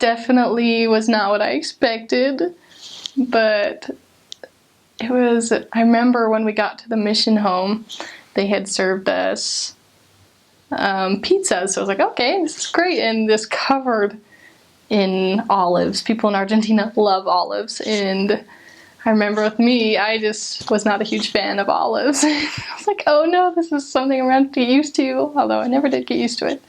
definitely was not what I expected, but I remember when we got to the mission home, they had served us pizza, so I was like, okay, this is great, and this covered in olives. People in Argentina love olives, and I remember with me, I just was not a huge fan of olives. I was like, oh no, this is something I'm going to get used to, although I never did get used to it.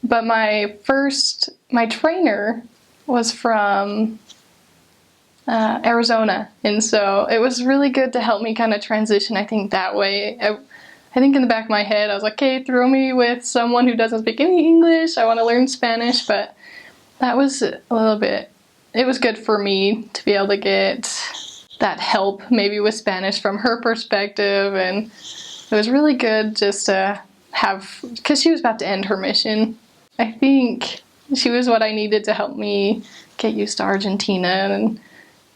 But my trainer was from Arizona, and so it was really good to help me kind of transition, I think, that way. I think in the back of my head, I was like, okay, throw me with someone who doesn't speak any English, I want to learn Spanish, but that was a little bit, it was good for me to be able to get that help maybe with Spanish from her perspective, and it was really good just to have, because she was about to end her mission. I think she was what I needed to help me get used to Argentina and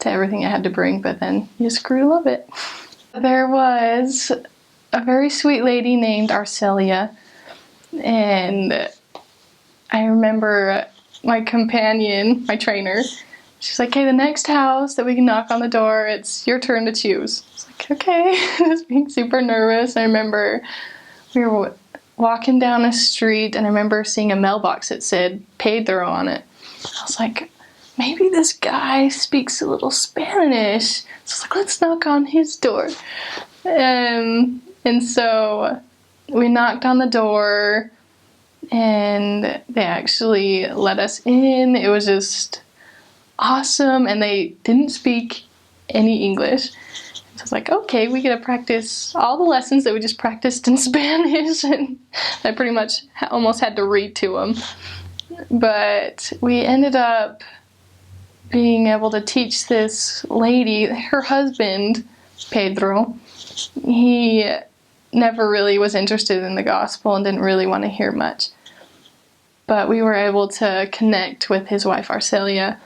to everything I had to bring, but then you just grew to love it. There was a very sweet lady named Arcelia, and I remember my companion, my trainer, she's like, hey, the next house that we can knock on the door, it's your turn to choose. I was like, okay. I was being super nervous. I remember we were walking down a street, and I remember seeing a mailbox that said Pedro on it. I was like, maybe this guy speaks a little Spanish. So I was like, let's knock on his door. And so we knocked on the door, and they actually let us in. It was just awesome, and they didn't speak any English. So I was like, okay, we get to practice all the lessons that we just practiced in Spanish, and I pretty much almost had to read to them. But we ended up being able to teach this lady, her husband, Pedro, he never really was interested in the gospel and didn't really want to hear much. But we were able to connect with his wife, Arcelia.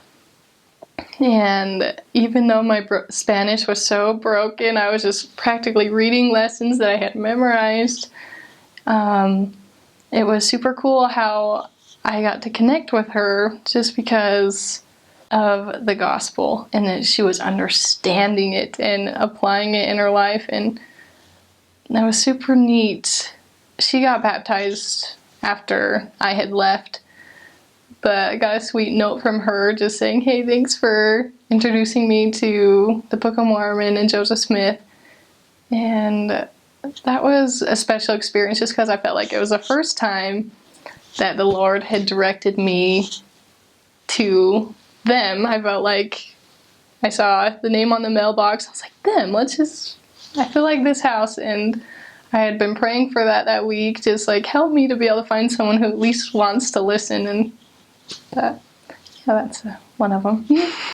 And even though my Spanish was so broken, I was just practically reading lessons that I had memorized. It was super cool how I got to connect with her just because of the gospel, and that she was understanding it and applying it in her life, and that was super neat. She got baptized after I had left, but I got a sweet note from her just saying, hey, thanks for introducing me to the Book of Mormon and Joseph Smith. And that was a special experience just because I felt like it was the first time that the Lord had directed me to them. I felt like I saw the name on the mailbox. I was like, them, I feel like this house. And I had been praying for that week, just like, help me to be able to find someone who at least wants to listen. And that's one of them.